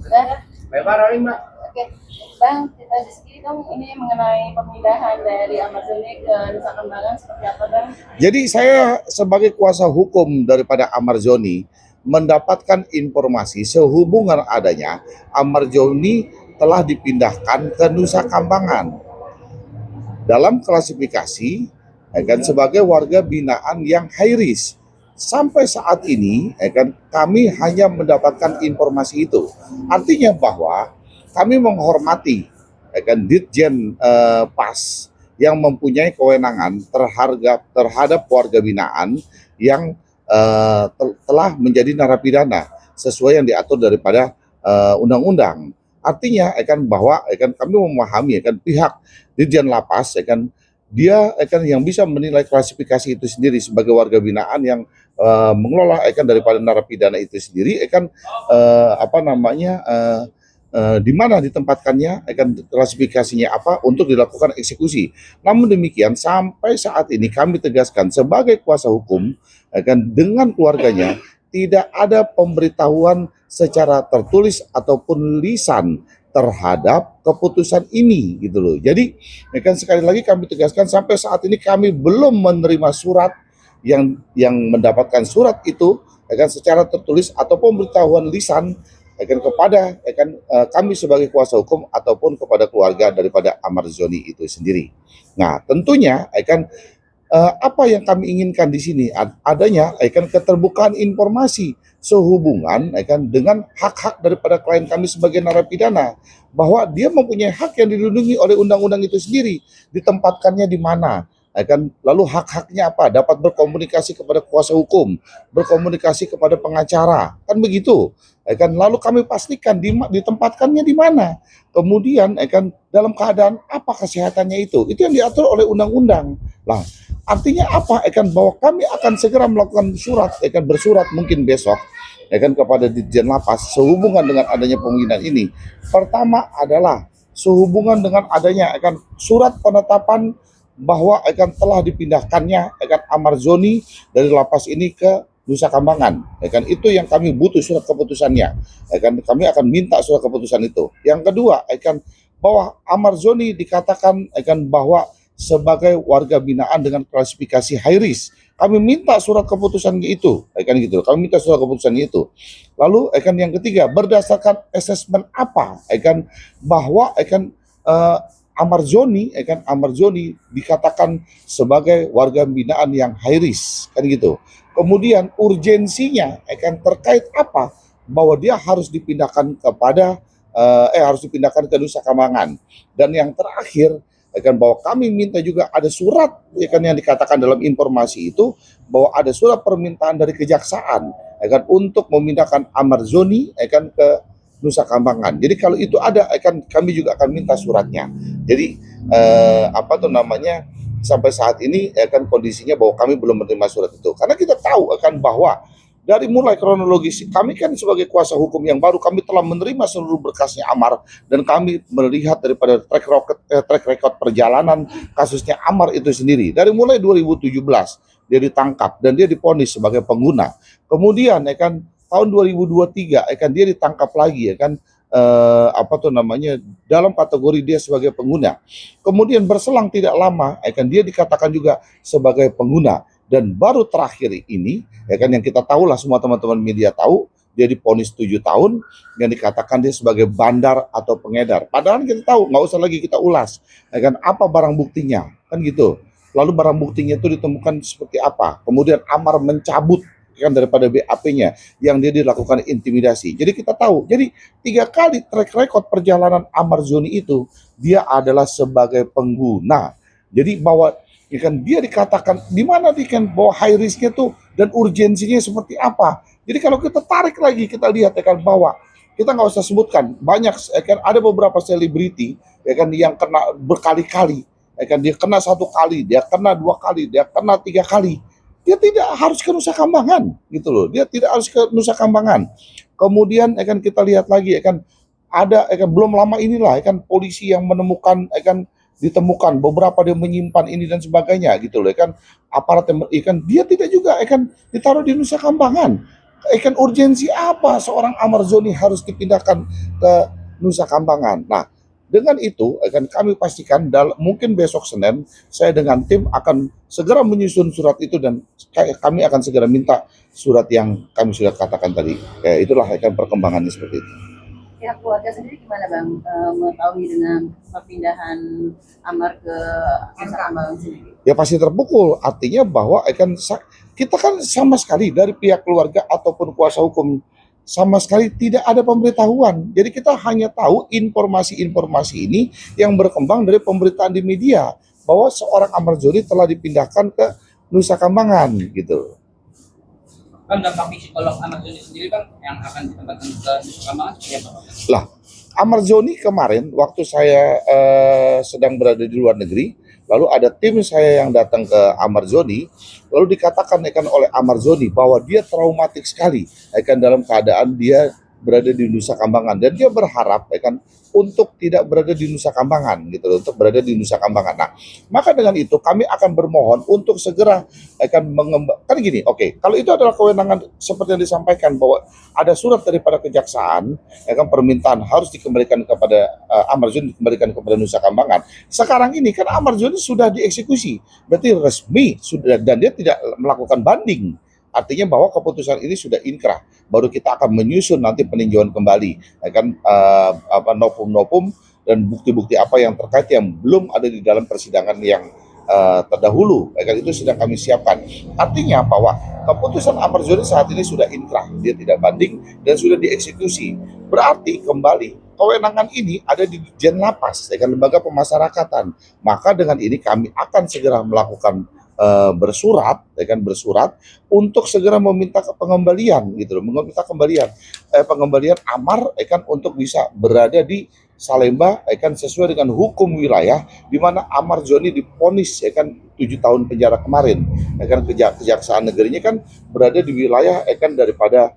Lebar kali Mbak. Oke, Bang, kita diskusi dong ini mengenai pemindahan dari Amazoni ke Nusa Kambangan seperti apa, Bang? Jadi saya sebagai kuasa hukum daripada Amarzoni mendapatkan informasi sehubungan adanya Amarzoni telah dipindahkan ke Nusa Kambangan dalam klasifikasi sebagai warga binaan yang high risk. Sampai saat ini kami hanya mendapatkan informasi itu. Artinya bahwa kami menghormati Ditjen Pas yang mempunyai kewenangan terhadap warga binaan yang telah menjadi narapidana sesuai yang diatur daripada undang-undang. Artinya bahwa kami memahami pihak Dirjen Lapas dia yang bisa menilai klasifikasi itu sendiri sebagai warga binaan yang mengelola daripada narapidana itu sendiri di mana ditempatkannya klasifikasinya apa untuk dilakukan eksekusi. Namun demikian sampai saat ini kami tegaskan sebagai kuasa hukum dengan keluarganya tidak ada pemberitahuan secara tertulis ataupun lisan terhadap keputusan ini gitu loh. Jadi sekali lagi kami tegaskan sampai saat ini kami belum menerima surat yang mendapatkan surat itu secara tertulis atau pemberitahuan lisan kepada kami sebagai kuasa hukum ataupun kepada keluarga daripada Amarzoni itu sendiri. Nah, tentunya apa yang kami inginkan di sini adanya keterbukaan informasi sehubungan dengan hak-hak daripada klien kami sebagai narapidana, bahwa dia mempunyai hak yang dilindungi oleh undang-undang itu sendiri, ditempatkannya di mana, lalu hak-haknya apa, dapat berkomunikasi kepada kuasa hukum, berkomunikasi kepada pengacara, kan begitu. Lalu kami pastikan ditempatkannya di mana, kemudian dalam keadaan apa kesehatannya itu yang diatur oleh undang-undang. Lah, artinya apa? Bahwa kami akan segera melakukan surat, bersurat mungkin besok, kepada Ditjen Lapas sehubungan dengan adanya pemindahan ini. Pertama adalah sehubungan dengan adanya surat penetapan bahwa telah dipindahkannya Amarzoni dari lapas ini ke Nusa Kambangan. Itu yang kami butuh surat keputusannya. Kami akan minta surat keputusan itu. Yang kedua bahwa Amarzoni dikatakan bahwa sebagai warga binaan dengan klasifikasi high risk. Kami minta surat keputusan itu, gitu. Kami minta surat keputusan itu. Lalu yang ketiga, berdasarkan asesmen apa, bahwa Amarzoni dikatakan sebagai warga binaan yang high risk, gitu. Kemudian urgensinya terkait apa, bahwa dia harus dipindahkan ke Nusa Kambangan. Dan yang terakhir bahwa kami minta juga ada surat yang dikatakan dalam informasi itu bahwa ada surat permintaan dari kejaksaan untuk memindahkan Amarzoni ke Nusa Kambangan. Jadi kalau itu ada kami juga akan minta suratnya. Jadi sampai saat ini kondisinya bahwa kami belum menerima surat itu, karena kita tahu bahwa dari mulai kronologis, kami kan sebagai kuasa hukum yang baru, kami telah menerima seluruh berkasnya Amar, dan kami melihat daripada track record perjalanan kasusnya Amar itu sendiri. Dari mulai 2017, dia ditangkap dan dia divonis sebagai pengguna. Kemudian tahun 2023 dia ditangkap lagi dalam kategori dia sebagai pengguna. Kemudian berselang tidak lama dia dikatakan juga sebagai pengguna. Dan baru terakhir ini yang kita tahu lah, semua teman-teman media tahu, dia divonis 7 tahun yang dikatakan dia sebagai bandar atau pengedar. Padahal kita tahu, nggak usah lagi kita ulas apa barang buktinya, kan gitu. Lalu barang buktinya itu ditemukan seperti apa. Kemudian Amar mencabut daripada BAP-nya yang dia dilakukan intimidasi. Jadi kita tahu, jadi 3 kali track record perjalanan Amarzoni itu dia adalah sebagai pengguna. Jadi bahwa dia dikatakan di mana bahwa high risk-nya tuh dan urgensinya seperti apa. Jadi kalau kita tarik lagi, kita lihat bahwa kita nggak usah sebutkan banyak, ada beberapa selebriti yang kena berkali-kali, dia kena 1 kali, dia kena 2 kali, dia kena 3 kali. Dia tidak harus ke Nusa Kambangan, gitu loh. Dia tidak harus ke Nusa Kambangan. Kemudian kita lihat lagi ada belum lama inilah polisi yang menemukan ditemukan beberapa dia menyimpan ini dan sebagainya, gitu loh aparat dia tidak juga ditaruh di Nusa Kambangan. Kan urgensi apa seorang Ahmad Zoni harus dipindahkan ke Nusa Kambangan? Nah, dengan itu akan kami pastikan mungkin besok Senin saya dengan tim akan segera menyusun surat itu dan kami akan segera minta surat yang kami sudah katakan tadi. Itulah akan perkembangannya seperti itu. Pihak keluarga sendiri gimana Bang mengetahui dengan perpindahan Amar ke Nusa Kambangan sendiri? Ya pasti terpukul, artinya bahwa kita kan sama sekali dari pihak keluarga ataupun kuasa hukum sama sekali tidak ada pemberitahuan. Jadi kita hanya tahu informasi-informasi ini yang berkembang dari pemberitaan di media bahwa seorang Ahmad Zoni telah dipindahkan ke Nusa Kambangan gitu. Kan dampak psikolog Ahmad Zoni sendiri kan yang akan ditempatkan ke Nusa Kambangan seperti apa? Lah, Ahmad Zoni kemarin waktu saya sedang berada di luar negeri, lalu ada tim saya yang datang ke Ahmad Zoni, lalu dikatakan oleh Ahmad Zoni bahwa dia traumatik sekali dalam keadaan dia berada di Nusa Kambangan dan dia berharap untuk tidak berada di Nusa Kambangan gitu loh, untuk berada di Nusa Kambangan. Nah, maka dengan itu kami akan bermohon untuk segera kan gini, oke, kalau itu adalah kewenangan seperti yang disampaikan bahwa ada surat daripada kejaksaan, permintaan harus dikembalikan kepada Ahmad Zoni, dikembalikan kepada Nusa Kambangan. Sekarang ini kan Ahmad Zoni sudah dieksekusi, berarti resmi sudah dan dia tidak melakukan banding. Artinya bahwa keputusan ini sudah inkrah. Baru kita akan menyusun nanti peninjauan kembali, nopum-nopum dan bukti-bukti apa yang terkait yang belum ada di dalam persidangan yang terdahulu. Itu sedang kami siapkan. Artinya bahwa keputusan Ahmad Zoni saat ini sudah inkrah, dia tidak banding dan sudah dieksekusi. Berarti kembali kewenangan ini ada di Ditjen Lapas, lembaga pemasyarakatan. Maka dengan ini kami akan segera melakukan bersurat untuk segera meminta pengembalian gitu loh, meminta pengembalian Amar untuk bisa berada di Salemba sesuai dengan hukum wilayah di mana Ahmad Zoni divonis 7 tahun penjara kemarin. Kejaksaan negerinya kan berada di wilayah daripada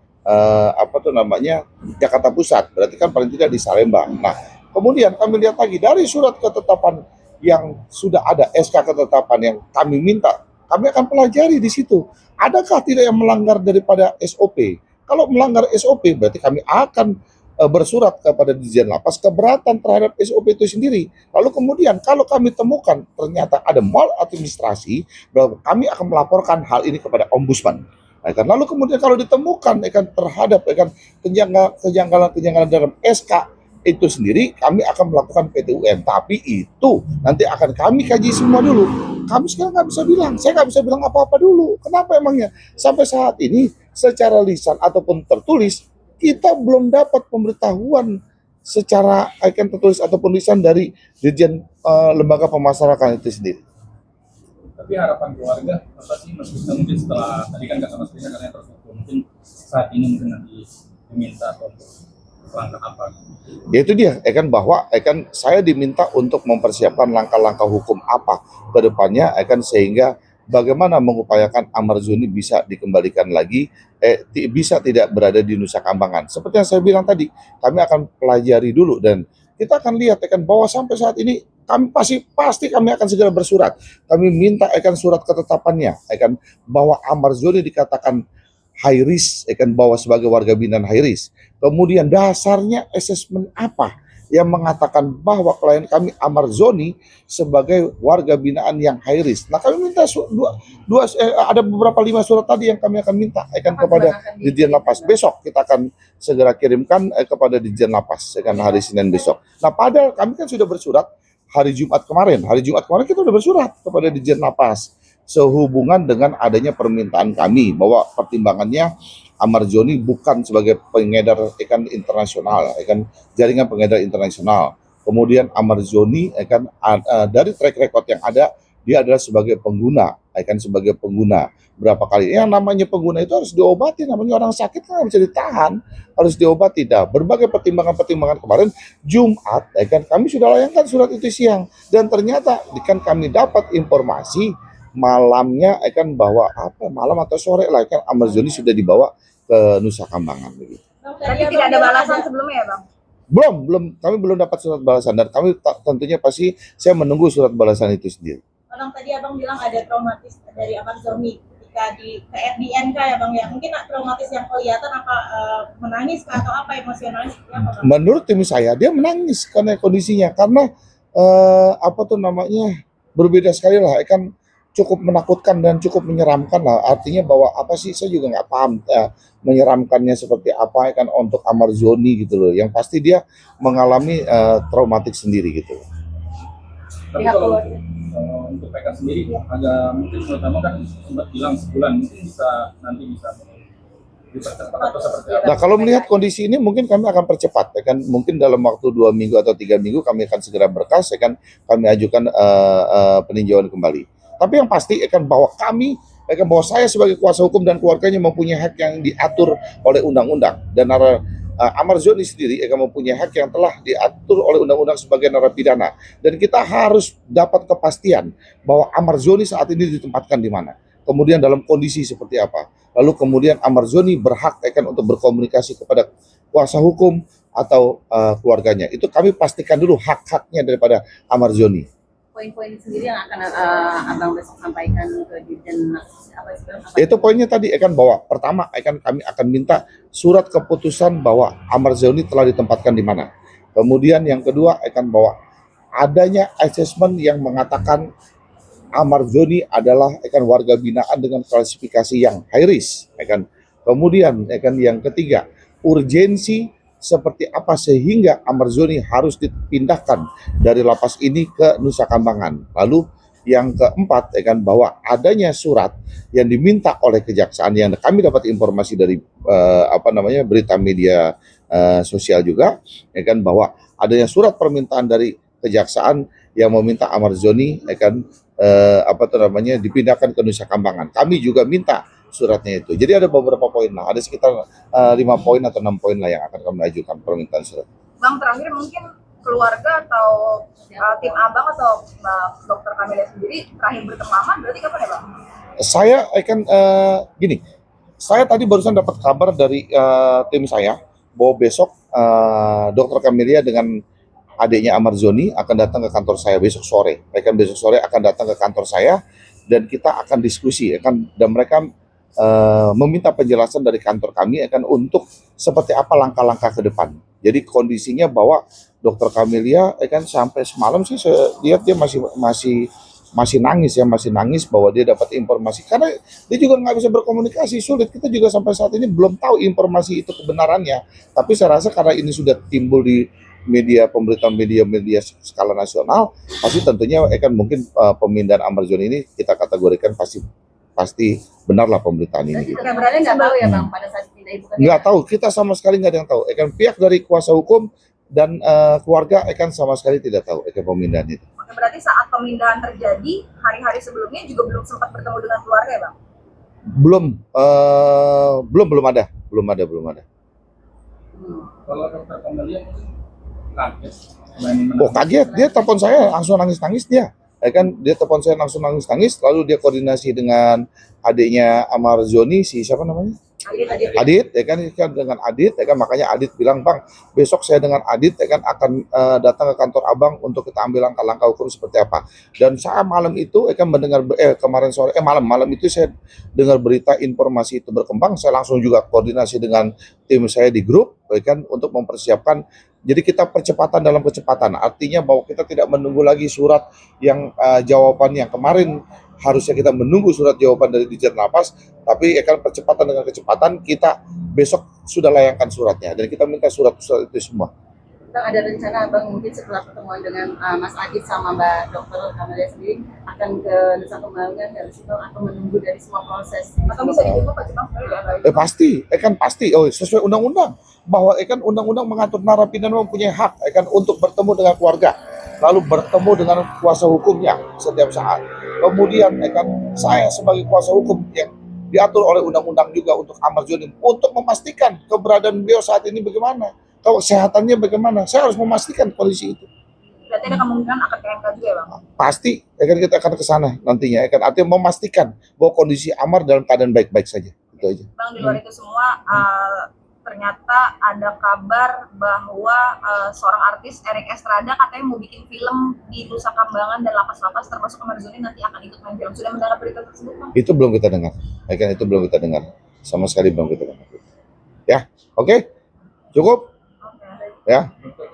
Jakarta Pusat, berarti kan paling tidak di Salemba. Nah, kemudian kami lihat lagi dari surat ketetapan yang sudah ada, SK ketetapan yang kami minta, kami akan pelajari di situ. Adakah tidak yang melanggar daripada SOP? Kalau melanggar SOP, berarti kami akan bersurat kepada Ditjen Lapas keberatan terhadap SOP itu sendiri. Lalu kemudian kalau kami temukan ternyata ada maladministrasi, kami akan melaporkan hal ini kepada Ombudsman. Lalu kemudian kalau ditemukan terhadap kejanggalan-kejanggalan dalam SK itu sendiri, kami akan melakukan PT-UN. Tapi itu nanti akan kami kaji semua dulu. Kami sekarang nggak bisa bilang, saya nggak bisa bilang apa-apa dulu. Kenapa emangnya? Sampai saat ini secara lisan ataupun tertulis kita belum dapat pemberitahuan secara tertulis ataupun lisan dari Dirjen Lembaga Pemasyarakatan itu sendiri. Tapi harapan keluarga apa sih, mungkin setelah tadi kan kata Mas Risa katanya terus mungkin saat ini mungkin nanti diminta untuk langkah apa? Ya itu dia, bahwa saya diminta untuk mempersiapkan langkah-langkah hukum apa ke depannya, sehingga bagaimana mengupayakan Ahmad Zoni bisa dikembalikan lagi, bisa tidak berada di Nusa Kambangan. Seperti yang saya bilang tadi, kami akan pelajari dulu dan kita akan lihat bahwa sampai saat ini kami pasti kami akan segera bersurat. Kami minta surat ketetapannya, bahwa Ahmad Zoni dikatakan high risk, bahwa sebagai warga binaan high risk. Kemudian dasarnya asesmen apa yang mengatakan bahwa klien kami Ahmad Zoni sebagai warga binaan yang high risk. Nah, kami minta ada beberapa 5 surat tadi yang kami akan minta kepada Ditjen Lapas. Besok kita akan segera kirimkan kepada Ditjen Lapas hari Senin besok. Nah, padahal kami kan sudah bersurat hari Jumat kemarin. Hari Jumat kemarin kita sudah bersurat kepada Ditjen Lapas sehubungan dengan adanya permintaan kami bahwa pertimbangannya Ahmad Zoni bukan sebagai pengedar internasional, jaringan pengedar internasional. Kemudian Ahmad Zoni dari track record yang ada, dia adalah sebagai pengguna, sebagai pengguna berapa kali. Yang namanya pengguna itu harus diobati, namanya orang sakit kan bisa ditahan, harus diobati. Nah, berbagai pertimbangan kemarin Jumat, kami sudah layangkan surat itu siang dan ternyata kami dapat informasi malamnya bahwa malam atau sore lah Ahmad Zoni sudah dibawa ke Nusa Kambangan begitu. Tapi tidak ada balasan sebelumnya ya Bang? Belum, kami belum dapat surat balasan dan kami tentunya saya menunggu surat balasan itu sendiri. Tadi Abang bilang ada traumatis dari Ahmad Zoni ketika ketika di NK ya Bang ya, mungkin traumatis yang kelihatan apa menangis kah, atau apa emosionalnya seperti apa Bang? Menurut tim saya dia menangis karena kondisinya, karena apa tuh namanya, berbeda sekali lah, kan cukup menakutkan dan cukup menyeramkan lah. Artinya bahwa apa sih, saya juga nggak paham menyeramkannya seperti apa kan untuk Amarzoni gitu loh. Yang pasti dia mengalami traumatik sendiri gitu. Tapi Pihak kalau keluarga. untuk PK sendiri agak mungkin pertama kan sempat bilang sebulan, mungkin nanti bisa dipercepat atau seperti apa? Nah, kalau melihat kondisi ini mungkin kami akan percepat, ya kan. Mungkin dalam waktu 2 minggu atau 3 minggu kami akan segera berkas, ya kan. Kami ajukan peninjauan kembali. Tapi yang pasti, ya kan, bahwa kami, ya kan, bahwa saya sebagai kuasa hukum dan keluarganya mempunyai hak yang diatur oleh undang-undang, dan Amarzoni sendiri akan mempunyai hak yang telah diatur oleh undang-undang sebagai narapidana, dan kita harus dapat kepastian bahwa Amarzoni saat ini ditempatkan di mana, kemudian dalam kondisi seperti apa. Lalu kemudian Amarzoni berhak untuk berkomunikasi kepada kuasa hukum atau keluarganya. Itu kami pastikan dulu hak-haknya daripada Amarzoni. Poin-poin sendiri yang akan Abang besok sampaikan ke Dirjen apa sih Bang? Itu poinnya tadi, bahwa pertama kami akan minta surat keputusan bahwa Amarzoni telah ditempatkan di mana. Kemudian yang kedua bahwa adanya asesmen yang mengatakan Amarzoni adalah warga binaan dengan klasifikasi yang high risk. Kemudian yang ketiga, urgensi seperti apa sehingga Amarzoni harus dipindahkan dari lapas ini ke Nusa Kambangan. Lalu yang keempat, bahwa adanya surat yang diminta oleh kejaksaan, yang kami dapat informasi dari berita media sosial juga, bahwa adanya surat permintaan dari kejaksaan yang meminta Amarzoni dipindahkan ke Nusa Kambangan. Kami juga minta suratnya itu. Jadi ada beberapa poin lah, ada sekitar 5 poin atau 6 poin lah yang akan kami ajukan permintaan surat. Bang, terakhir mungkin keluarga atau tim Abang atau Dokter Camelia sendiri terakhir bertemu Aman berarti kapan ya Bang? Saya gini, saya tadi barusan dapat kabar dari tim saya bahwa besok Dokter Camelia dengan adiknya Amarzoni akan datang ke kantor saya besok sore. Besok sore akan datang ke kantor saya dan kita akan diskusi, dan mereka meminta penjelasan dari kantor kami untuk seperti apa langkah-langkah ke depan. Jadi kondisinya bahwa Dokter Camelia sampai semalam sih saya lihat dia masih nangis bahwa dia dapat informasi, karena dia juga nggak bisa berkomunikasi, sulit. Kita juga sampai saat ini belum tahu informasi itu kebenarannya. Tapi saya rasa karena ini sudah timbul di pemberitaan media skala nasional, pasti tentunya mungkin pemindahan Amarzoni ini kita kategorikan pasti benarlah pemberitaan ini. Kita berarti nggak tahu ya Bang pada saat pindah ibu kota. Nggak tahu, kita sama sekali nggak ada yang tahu. Pihak dari kuasa hukum dan keluarga sama sekali tidak tahu pemindahan itu. Oke, berarti saat pemindahan terjadi hari-hari sebelumnya juga belum sempat bertemu dengan keluarga ya Bang? Belum ada. Kalau Dokter Camelia kaget. Kaget, dia telepon saya langsung nangis dia. Dia telepon saya langsung nangis, lalu dia koordinasi dengan adiknya Amarzoni, siapa namanya? Adit, dengan Adit, makanya Adit bilang, Bang, besok saya dengan Adit akan datang ke kantor Abang untuk kita ambil langkah-langkah hukum seperti apa. Dan saya malam itu mendengar kemarin sore malam itu saya dengar berita informasi itu berkembang, saya langsung juga koordinasi dengan tim saya di grup untuk mempersiapkan. Jadi kita percepatan dalam kecepatan, artinya bahwa kita tidak menunggu lagi surat yang jawaban yang kemarin. Harusnya kita menunggu surat jawaban dari Dirjen Lapas, tapi percepatan dengan kecepatan kita besok sudah layangkan suratnya dan kita minta surat itu semua. Bang, ada rencana Abang mungkin setelah pertemuan dengan Mas Adit sama Mbak Dokter Camelia sendiri akan ke Nusa Kambangan dari situ atau menunggu dari semua proses? Atau bisa dijemput Pak Bang? Pasti, sesuai undang-undang, bahwa undang-undang mengatur narapidana mempunyai hak untuk bertemu dengan keluarga, lalu bertemu dengan kuasa hukumnya setiap saat. Kemudian saya sebagai kuasa hukum yang diatur oleh undang-undang juga untuk Amarzoni untuk memastikan keberadaan beliau saat ini bagaimana, kesehatannya bagaimana. Saya harus memastikan kondisi itu. Berarti ada kemungkinan akan ke MK juga ya Bang? Pasti kita akan ke sana nantinya, artinya memastikan bahwa kondisi Amar dalam keadaan baik-baik saja. Itu aja. Bang, di luar itu semua ternyata ada kabar bahwa seorang artis Erik Estrada katanya mau bikin film di Nusa Kambangan dan lapas-lapas termasuk Amarzoni nanti akan ikut main film. Sudah mendengar berita tersebut, Bang? Itu belum kita dengar. Kan itu belum kita dengar. Sama sekali belum kita dengar. Ya, oke. Cukup? Oke. Ya. Dokter